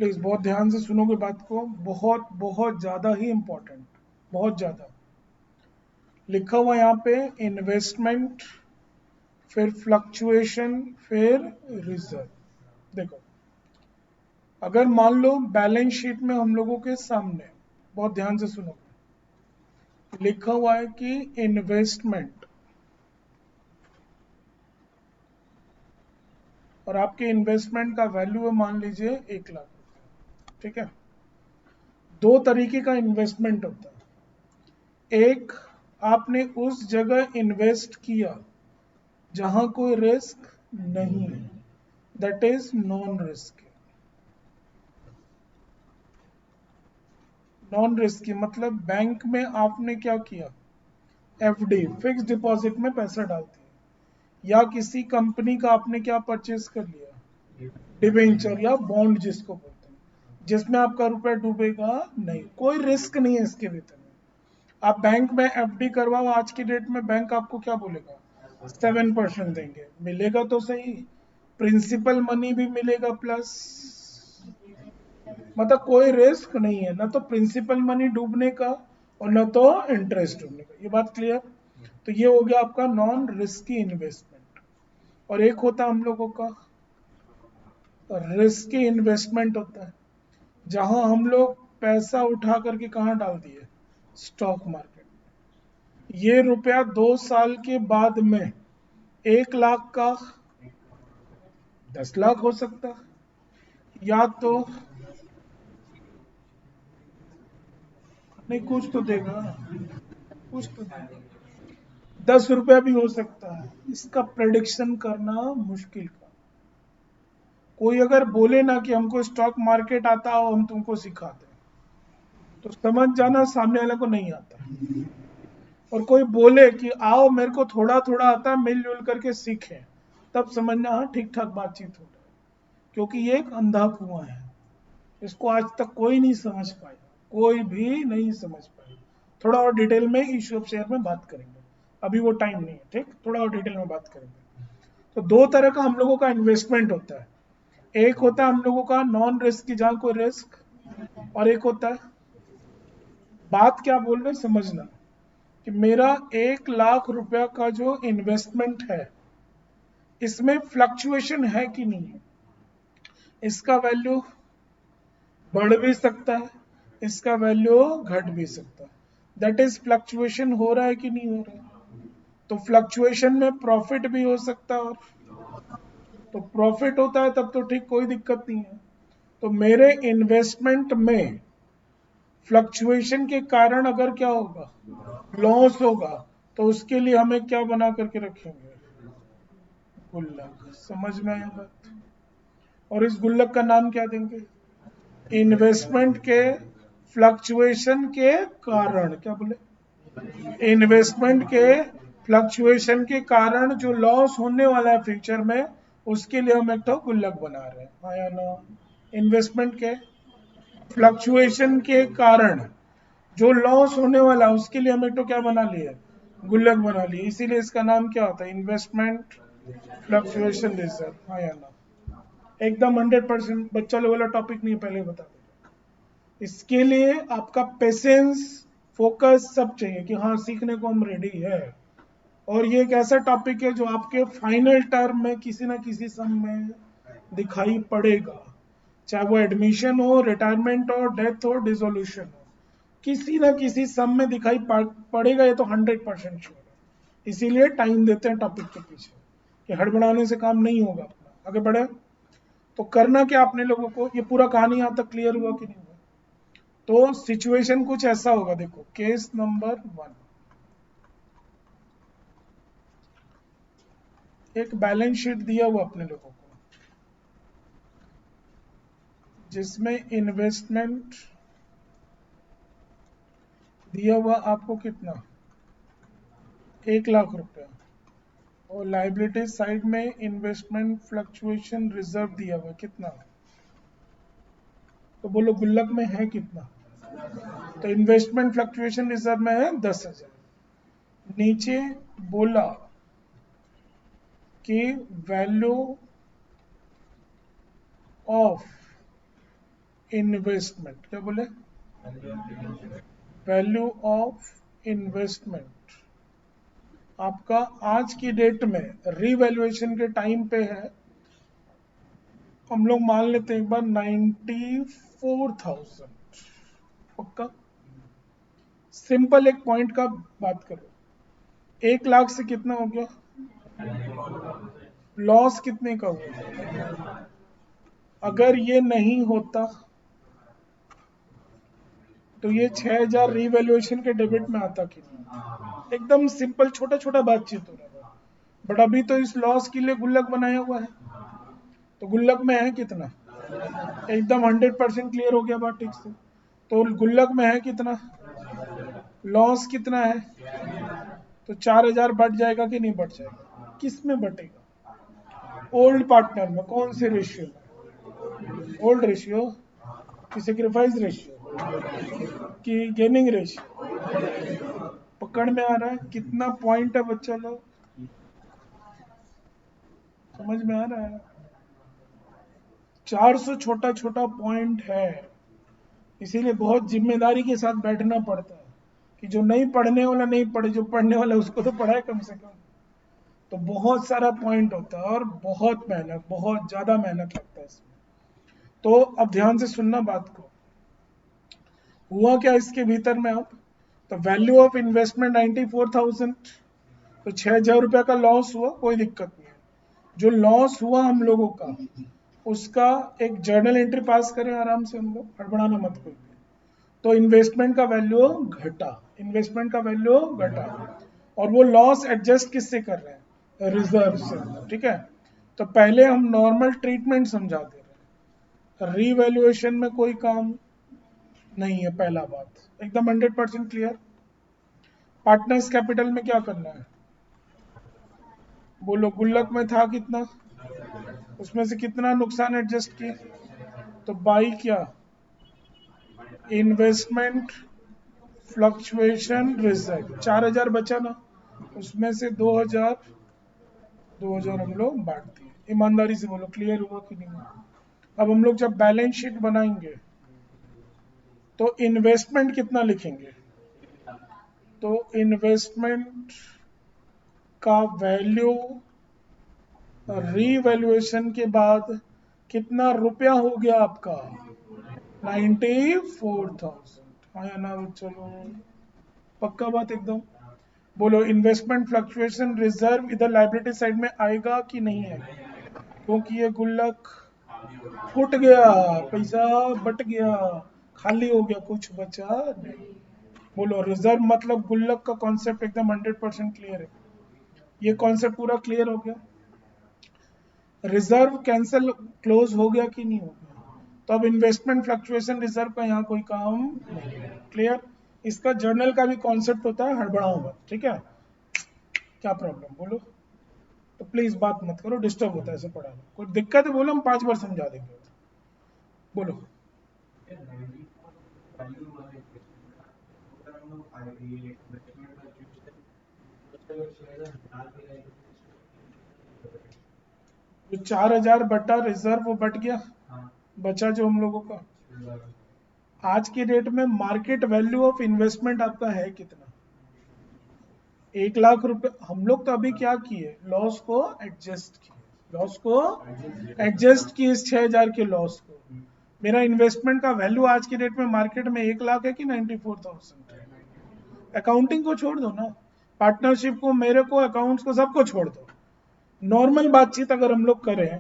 Please बहुत ध्यान से सुनोगे बात को, बहुत बहुत ज्यादा ही इंपॉर्टेंट, बहुत ज्यादा। लिखा हुआ यहाँ पे इन्वेस्टमेंट, फिर फ्लक्चुएशन, फिर रिजर्व। देखो, अगर मान लो बैलेंस शीट में हम लोगों के सामने, बहुत ध्यान से सुनोगे, लिखा हुआ है कि इन्वेस्टमेंट, और आपके इन्वेस्टमेंट का वैल्यू है मान लीजिए 1 लाख रुपए, ठीक है। दो तरीके का इन्वेस्टमेंट होता है। एक, आपने उस जगह इन्वेस्ट किया जहां कोई रिस्क नहीं है, that is non risk. Non risky मतलब बैंक में आपने क्या किया, एफडी, फिक्स डिपॉजिट में पैसा डालती है, या किसी कंपनी का आपने क्या परचेज कर लिया, डिबेंचर या बॉन्ड जिसको बोलते हैं, जिसमें आपका रुपया डूबेगा नहीं, कोई रिस्क नहीं है इसके भीतर में। आप बैंक में एफडी करवाओ, आज की डेट में बैंक आपको क्या बोलेगा, 7% देंगे, मिलेगा तो सही, प्रिंसिपल मनी भी मिलेगा प्लस, मतलब कोई रिस्क नहीं है, ना तो प्रिंसिपल मनी डूबने का और ना तो इंटरेस्ट डूबने का। ये बात क्लियर। तो ये हो गया आपका नॉन रिस्की इन्वेस्टमेंट। और एक होता है हम लोगों का रिस्की इन्वेस्टमेंट, होता है जहां हम लोग पैसा उठा करके कहाँ डाल दिए, स्टॉक मार्केट में। ये रुपया 2 साल के बाद में 1 लाख का 10 लाख हो सकता है, या तो नहीं, कुछ तो देगा, कुछ तो देगा, 10 रुपया भी हो सकता है। इसका प्रेडिक्शन करना मुश्किल का। कोई अगर बोले ना कि हमको स्टॉक मार्केट आता हो, हम तुमको सिखाते हैं, तो समझ जाना सामने वाले को नहीं आता। और कोई बोले कि आओ मेरे को थोड़ा थोड़ा आता है, मिलजुल करके सीखें, तब समझना हाँ ठीक ठाक बातचीत हो रहा है। क्योंकि ये एक अंधा कुआं है, इसको आज तक कोई नहीं समझ पाया, कोई भी नहीं समझ पाया। थोड़ा और डिटेल में इशू ऑफ शेयर में बात करेंगे, अभी वो टाइम नहीं है, ठीक, थोड़ा और डिटेल में बात करेंगे। तो दो तरह का हम लोगों का इन्वेस्टमेंट होता है। एक होता है हम लोगों का नॉन रिस्क की, जहां कोई रिस्क, और एक होता है, बात क्या बोल रहे हैं समझना, कि मेरा 1 लाख रुपया का जो इन्वेस्टमेंट है, इसमें फ्लक्चुएशन है कि नहीं है, इसका वैल्यू बढ़ भी सकता है, इसका वैल्यू घट भी सकता है, दैट इज फ्लक्चुएशन हो रहा है कि नहीं हो रहा है। तो फ्लक्चुएशन में प्रॉफिट भी हो सकता है, और तो प्रॉफिट होता है तब तो ठीक, कोई दिक्कत नहीं है। तो मेरे इन्वेस्टमेंट में फ्लक्चुएशन के कारण अगर क्या होगा, लॉस होगा, तो उसके लिए हमें क्या बना करके रखेंगे, गुल्लक। समझ में आया बात। और इस गुल्लक का नाम क्या देंगे, इन्वेस्टमेंट के फ्लक्चुएशन के कारण, क्या बोले, इन्वेस्टमेंट के फ्लक्चुएशन के कारण जो लॉस होने वाला है फ्यूचर में, उसके लिए हम एक तो गुल्लक बना रहे हैं, हाँ या ना। इन्वेस्टमेंट के फ्लक्चुएशन के कारण जो लॉस होने वाला है, उसके लिए हम एक तो क्या बना लिए, गुल्लक बना लिए, इसीलिए इसका नाम क्या होता है, इन्वेस्टमेंट फ्लक्चुएशन रिजर्व, हाँ या ना। एकदम 100% बच्चा लोग वाला टॉपिक नहीं है, पहले बता दें। इसके लिए आपका पेशेंस, फोकस सब चाहिए कि हाँ सीखने को हम रेडी है। और ये एक ऐसा टॉपिक है जो आपके फाइनल टर्म में किसी ना किसी सम में दिखाई पड़ेगा, चाहे वो एडमिशन हो, रिटायरमेंट हो, डेथ हो, डिसोल्यूशन हो, किसी ना किसी सम में दिखाई पड़ेगा, ये तो 100% श्योर है। इसीलिए टाइम देते हैं टॉपिक के पीछे, कि हड़बड़ाने से काम नहीं होगा अपना, आगे बढ़े। तो करना क्या अपने लोगों को, ये पूरा कहानी यहां तक क्लियर हुआ कि नहीं हुआ। तो सिचुएशन कुछ ऐसा होगा, देखो केस नंबर 1, एक बैलेंस शीट दिया हुआ अपने लोगों को, जिसमें इन्वेस्टमेंट दिया हुआ आपको कितना, 1 लाख रुपया, और लाइबिलिटी साइड में इन्वेस्टमेंट फ्लक्चुएशन रिजर्व दिया हुआ कितना, तो बोलो गुल्लक में है कितना। तो इन्वेस्टमेंट फ्लक्चुएशन रिजर्व में है 10,000। नीचे बोला कि वैल्यू ऑफ इन्वेस्टमेंट, क्या बोले? वैल्यू ऑफ इन्वेस्टमेंट आपका आज की डेट में रीवैल्यूएशन के टाइम पे है, हम लोग मान लेते हैं एक बार 94,000। पक्का? सिंपल एक पॉइंट का बात करो, 1 लाख से कितना हो गया? लॉस कितने का हुआ? अगर ये नहीं होता तो ये 6,000 रीवैल्यूएशन के डेबिट में आता कि नहीं? एकदम सिंपल छोटा छोटा बातचीत हो रहा है, बट अभी तो इस लॉस के लिए गुल्लक बनाया हुआ है, तो गुल्लक में है कितना? एकदम 100% क्लियर हो गया बात ठीक से। तो गुल्लक में है कितना? लॉस कितना है? तो 4,000 बढ़ जाएगा कि नहीं बढ़ जाएगा? किस में बटेगा? ओल्ड पार्टनर में। कौन से रेशियो में? ओल्ड रेशियो कि सेक्रीफाइस रेशियो कि गेनिंग रेशियो? पकड़ में आ रहा है कितना पॉइंट है बच्चा लोग? समझ में आ रहा है? 400 छोटा छोटा पॉइंट है, इसीलिए बहुत जिम्मेदारी के साथ बैठना पड़ता है कि जो नहीं पढ़ने वाला नहीं पढ़े, जो पढ़ने वाला उसको तो पढ़ाए कम से कम। तो बहुत सारा पॉइंट होता है और बहुत मेहनत, बहुत ज्यादा मेहनत लगता है इसमें। तो अब ध्यान से सुनना बात को। हुआ क्या इसके भीतर में अब? तो वैल्यू ऑफ इन्वेस्टमेंट 94,000, तो 6,000 रुपया का लॉस हुआ, कोई दिक्कत नहीं है। जो लॉस हुआ हम लोगों का, उसका एक जर्नल एंट्री पास करें आराम से, हम लोग हड़बड़ाना मत कोई। तो इन्वेस्टमेंट का वैल्यू घटा, इन्वेस्टमेंट का वैल्यू घटा, और वो लॉस एडजस्ट किससे कर रहे हैं? रिजर्व से। ठीक है, तो पहले हम नॉर्मल ट्रीटमेंट समझा दे रहे हैं, रीवैल्यूएशन में कोई काम नहीं है। पहला बात एकदम 100% क्लियर। पार्टनर्स कैपिटल में क्या करना है? बोलो, गुल्लक में था कितना, उसमें से कितना नुकसान एडजस्ट किए? तो बाई क्या? Investment fluctuation reserve. 4,000 बचा ना, उसमें से 2,000 2,000 हम लोग बांट दिए। ईमानदारी से बोलो, क्लियर हुआ कि नहीं हुआ? अब हम लोग जब बैलेंस शीट बनाएंगे तो इन्वेस्टमेंट कितना लिखेंगे? तो इन्वेस्टमेंट का वैल्यू रीवैल्यूएशन के बाद कितना रुपया हो गया आपका? 94,000। हाँ या ना? चलो, पक्का बात एकदम। बोलो, इन्वेस्टमेंट फ्लक्चुएशन रिजर्व इधर लाइबिलिटी साइड में आएगा कि नहीं आएगा? क्योंकि ये गुल्लक फूट गया, पैसा बट गया, खाली हो गया, कुछ बचा नहीं। बोलो, रिजर्व मतलब गुल्लक का कॉन्सेप्ट एकदम 100% क्लियर है। ये कॉन्सेप्ट पूरा क्लियर हो गया। रिजर्व कैंसिल क्लोज हो गया कि नहीं हो गया? तो अब इन्वेस्टमेंट फ्लक्चुएशन रिजर्व का यहाँ कोई काम नहीं है। क्लियर? इसका जर्नल का भी कॉन्सेप्ट होता है, हड़बड़ाओ मत। ठीक है, क्या प्रॉब्लम बोलो? तो प्लीज बात मत करो, डिस्टर्ब होता है ऐसे पढ़ाने। कोई दिक्कत है बोलो, हम 5 बार समझा देंगे। बोलो। जो 4,000 बटा रिजर्व वो बट गया, बचा जो हम लोगों का। आज की डेट में मार्केट वैल्यू ऑफ इन्वेस्टमेंट आपका है कितना? 1 लाख रुपए। हम लोग तो अभी क्या किए? लॉस को एडजस्ट किए, लॉस को एडजस्ट किए इस 6,000 के लॉस को। मेरा इन्वेस्टमेंट का वैल्यू आज की डेट में मार्केट में 1 लाख है कि 94,000? अकाउंटिंग को छोड़ दो ना, पार्टनरशिप को, मेरे को, अकाउंट्स को, सबको छोड़ दो। नॉर्मल बातचीत अगर हम लोग करें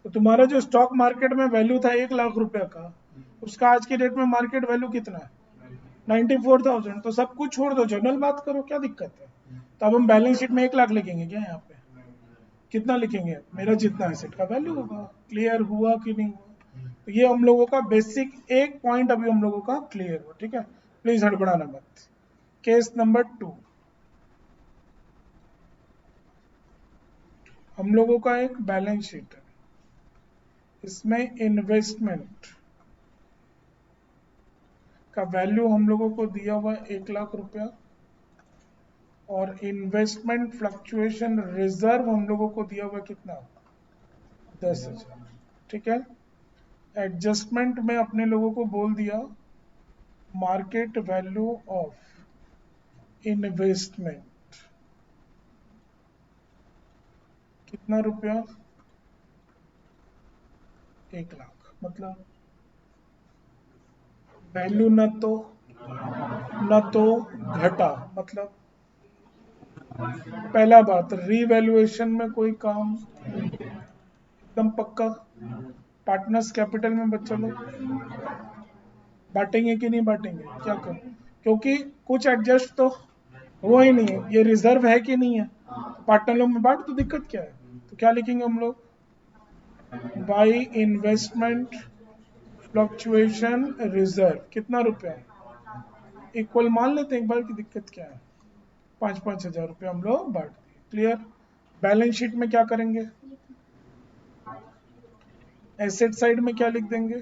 तो तुम्हारा जो स्टॉक मार्केट में वैल्यू था 1 लाख रुपए का, उसका आज की डेट में मार्केट वैल्यू कितना है? 94,000। तो सब कुछ छोड़ दो, जनरल बात करो, क्या दिक्कत है? तो अब हम बैलेंस शीट में 1 लाख लिखेंगे क्या? यहाँ पे कितना लिखेंगे? मेरा जितना एसेट का वैल्यू होगा। क्लियर हुआ कि नहीं हुआ? तो ये हम लोगों का बेसिक एक पॉइंट अभी हम लोगों का क्लियर हुआ। ठीक है, प्लीज हड़बड़ाना मत। केस नंबर 2, हम लोगों का एक बैलेंस शीट है, इसमें इन्वेस्टमेंट का वैल्यू हम लोगों को दिया हुआ 1 लाख रुपया, और इन्वेस्टमेंट फ्लक्चुएशन रिजर्व हम लोगों को दिया हुआ कितना? 10,000। ठीक है, एडजस्टमेंट में अपने लोगों को बोल दिया मार्केट वैल्यू ऑफ इन्वेस्टमेंट कितना रुपया, 1 लाख। मतलब वैल्यू न तो घटा, मतलब पहला बात रीवैल्यूएशन में कोई काम एकदम पक्का। पार्टनर्स कैपिटल में बच्चा लोग बांटेंगे कि नहीं बांटेंगे, क्या कर, क्योंकि कुछ एडजस्ट तो हुआ ही नहीं है, ये रिजर्व है कि नहीं है, पार्टनर लोग में बांट, तो दिक्कत क्या है। तो क्या लिखेंगे हम लोग, बाई इन्वेस्टमेंट फ्लक्चुएशन रिजर्व कितना रुपया, इक्वल मान लेते हैं एक बार की, दिक्कत क्या है। 5,000 रुपया हम लोग बांट दिए, क्लियर। बैलेंस शीट में क्या करेंगे, एसेट साइड में क्या लिख देंगे,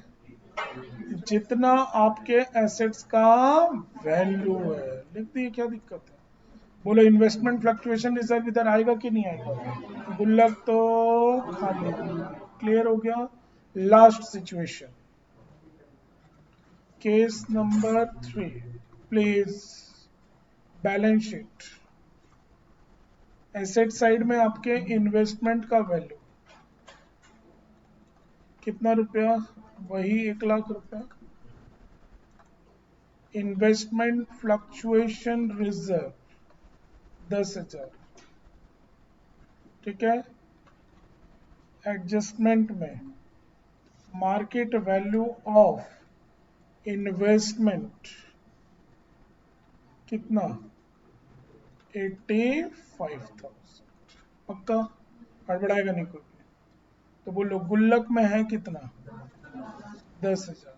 जितना आपके एसेट्स का वैल्यू है, लिख दिए, क्या दिक्कत है। बोलो इन्वेस्टमेंट फ्लक्चुएशन रिजर्व इधर आएगा कि नहीं आएगा, गुल्लक तो खाली, क्लियर हो गया। Last situation, case number 3, please. Balance sheet, asset side में आपके इन्वेस्टमेंट का वैल्यू कितना रुपया, वही 1 लाख रुपया। इन्वेस्टमेंट फ्लक्चुएशन रिजर्व 10,000, ठीक है। एडजस्टमेंट में मार्केट वैल्यू ऑफ इन्वेस्टमेंट कितना, 85,000, पक्का, हड़बड़ाएगा नहीं कोई भी। तो बोलो गुल्लक में है कितना, 10,000,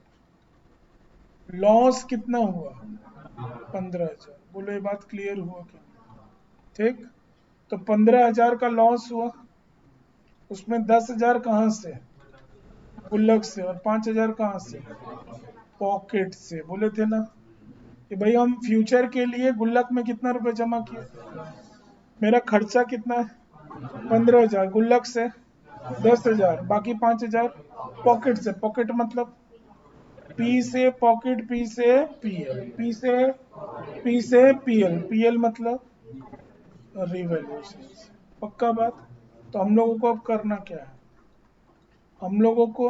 लॉस कितना हुआ, 15,000। बोलो ये बात क्लियर हुआ क्या, ठीक। तो 15,000 का लॉस हुआ, उसमें 10,000 कहाँ से, गुल्लक से, और 5,000 कहाँ से, पॉकेट से। बोले थे ना कि भाई हम फ्यूचर के लिए गुल्लक में कितना रुपए जमा किए, मेरा खर्चा कितना है, 15,000, गुल्लक से 10,000, बाकी 5,000 पॉकेट से। पॉकेट मतलब पी से पॉकेट, पी से पीएल, पी से पीएल, पीएल मतलब रिवैल्यूएशन। पक्का बात। तो हम लोगों को अब करना क्या है, हम लोगों को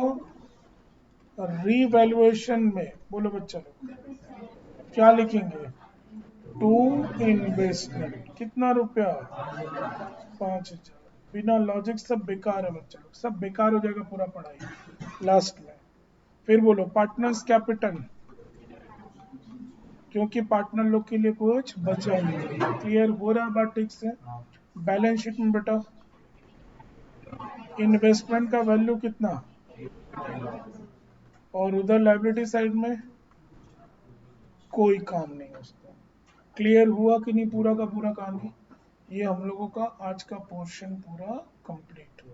रीवैल्यूएशन में, बोलो बच्चा लोग क्या लिखेंगे, टू इन्वेस्टमेंट कितना रुपया, 5,000। बिना लॉजिक सब बेकार है बच्चा लोग, सब बेकार हो जाएगा पूरा पढ़ाई लास्ट में। फिर बोलो पार्टनर्स कैपिटल, क्योंकि पार्टनर लोग के लिए कुछ बचा ही नहीं। क्लियर हो रहा है बात ठीक से। बैलेंस शीट में बेटा इन्वेस्टमेंट का वैल्यू कितना, और उधर लाइबिलिटी साइड में कोई काम नहीं उसका। क्लियर हुआ कि नहीं पूरा का पूरा कहानी। ये हम लोगों का आज का पोर्शन पूरा कंप्लीट हुआ।